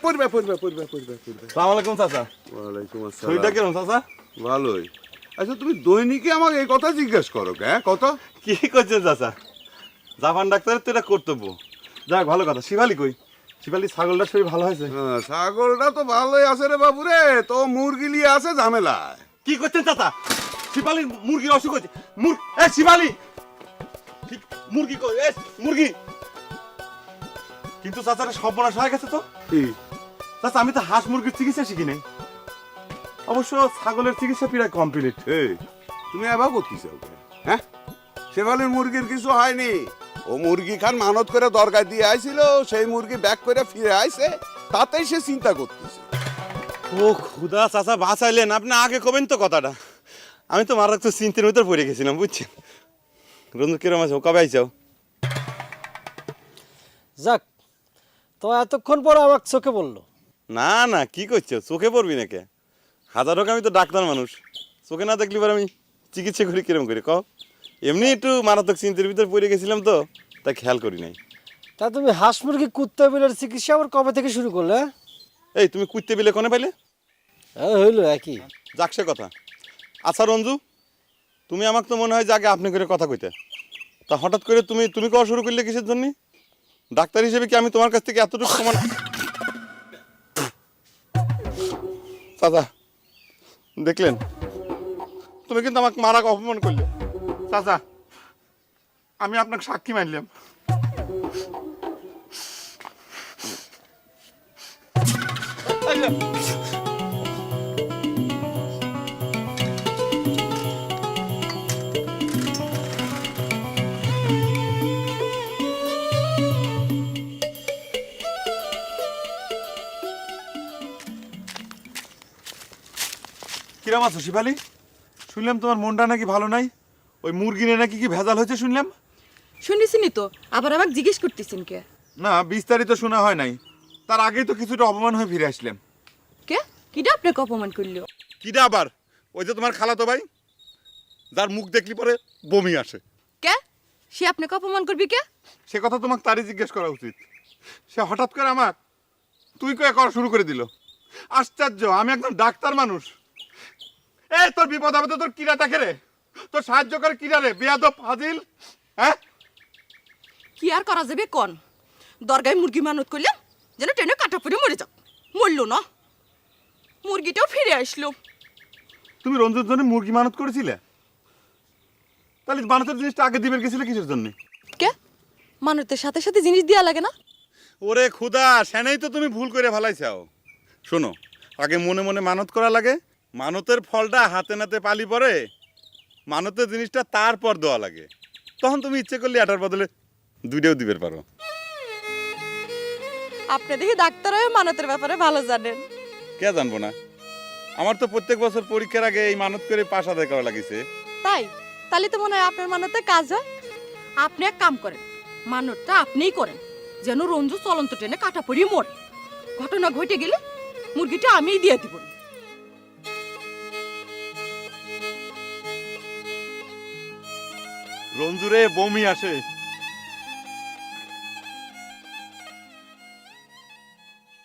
পড়বে। সালাম আলাইকুম চাচা। ওয়ালাইকুম আসসালাম। শরীরটা কেমন চাচা? ভালোই। আচ্ছা তুমি দৈনিকে আমাকে এই কথা জিজ্ঞেস করো কে? কত কি করছেন চাচা? জাপান ডাক্তারের তো এটা কর্তব্য। যাক ভালো কথা। শিবালি কই? শিবালি ছাগলটার শরীর ভালো হয়েছে? ছাগলটা তো ভালোই আছে রে বাবু রে, তো মুরগি নিয়ে আছে ঝামেলায়। কি করছেন চাচা? শিবালির মুরগির অসুখ হয়েছে। শিবালি মুরগি কই? মুরগি কিন্তু চাচারা সর্বনাশ হয়ে গেছে তো। চাচা আমি তো হাঁস মুরগির চিকিৎসা শিখি নাই। অবশ্য ছাগলের চিকিৎসা প্রায় কমপ্লিট। তুমি এবার করতেছ হ্যাঁ? শেফালির মুরগির কিছু হয়নি। ও মুরগি খান মানত করে দরকার দিয়ে আইছিল, সেই মুরগি ব্যাক করে ফিরে আইছে, তাতেই সে চিন্তা করতেছে। ও খুদা চাচা বাঁচাইলেন, আপনি আগে কবেন তো কথাটা। আমি তো মারাত্মক তো চিন্তার ভিতর পড়ে গেছিলাম বুঝছেন। রঞ্জু কিরম আছে? কবে আইসাও? যাক, তো এতক্ষণ পর আমার চোখে পড়লো। না না কি করছো, চোখে পড়বি নাকি? হাজার হোক আমি তো ডাক্তার মানুষ, চোখে না দেখলি পর আমি চিকিৎসা করি কিরম করি কও? এমনি একটু মারাত্মক চিন্তার ভিতর পড়ে গেছিলাম তো, তাই খেয়াল করি নাই। তা তুমি হাঁস মুরগি কুত্তা বিলের চিকিৎসা আবার কবে থেকে শুরু করলে? এই তুমি কুইতে বিলে কোনে পাইলে? হইলো একই। যাক সে কথা। আচ্ছা রঞ্জু, তুমি আমাকে তো মনে হয় যে আগে আপনি করে কথা কইতে, তা হঠাৎ করে তুমি কওয়া শুরু করলে কিসের জন্য? ডাক্তার হিসেবে কি আমি তোমার কাছ থেকে এতটুকু সমান? চাচা দেখলেন, তুমি কিন্তু আমাকে মারা অপমান করলে। চাচা আমি আপনাকে সাক্ষী মানলাম। কিরম আছো শিবালি? শুনলাম তোমার মনটা নাকি ভালো নাই, ওই মুরগি নিয়ে নাকি কি ভেজাল হয়েছে শুনলাম। শুনেছিনি তো, আবার আমাকে জিজ্ঞেস করতেছেন কে? না বিস্তারিত শোনা হয় নাই, তার আগেই তো কিছুটা অপমান হয়ে ফিরে আসলাম। কে কিটা আপনাকে অপমান করলো? কিডা আবার? ওই যে তোমার খালাতো ভাই, যার মুখ দেখলি পরে বমি আসে। কে? সে আপনাকে অপমান করবি কে? সে কথা তোমাকে তারই জিজ্ঞেস করা উচিত। সে হঠাৎ করে আমার তুই কয়ে করা শুরু করে দিল। আশ্চর্য, আমি একদম ডাক্তার মানুষ। এই তোর বিপদ হবে তো তোর কিরাটা খেরে, তোর সাহায্য করে কিরা রে বেয়াদব ফাজিল। হ্যাঁ কি আর করা যাবে কোন? দরগায় মুরগি মানত করলাম যেন ট্রেনে কাটা পড়ে মরে যাক, মরলো না, মুরগিটাও ফিরে আসলো। তুমি রঞ্জুর জন্য মুরগি মানত করেছিলে? তাহলে মানতের জিনিসটা আগে দিবের গেছিলে কিসের জন্য? কে? মানতের সাথে সাথে জিনিস দেওয়া লাগে না? ওরে খুদা, সেনেই তো তুমি ভুল করে ফেলাইছাও। শোনো, আগে মনে মনে মানত করা লাগে, মানতের ফলটা হাতে নাতে পালি পরে মানতের জিনিসটা তারপর দেওয়া লাগে। তখন তুমি ইচ্ছে করলে এটার বদলে দুইটাও দিবে পারো। আপনি দেখি ডাক্তার হয়ে মানতের ব্যাপারে ভালো জানেন। কে জানবো না? আমার তো প্রত্যেক বছর পরীক্ষার আগে এই মানত করে পাশ আদায় করা লাগিছে। তাই? তাহলে তো মনে হয় আপনার মানতে কাজ হয়। আপনি এক কাম করেন, মানতটা আপনিই করেন যেন রঞ্জু চলন্ত ট্রেনে কাটা পড়িয়ে মরে। ঘটনা ঘটে গেলে মুরগিটা আমিই দিয়ে দিব। রঞ্জুরে বমি আসে,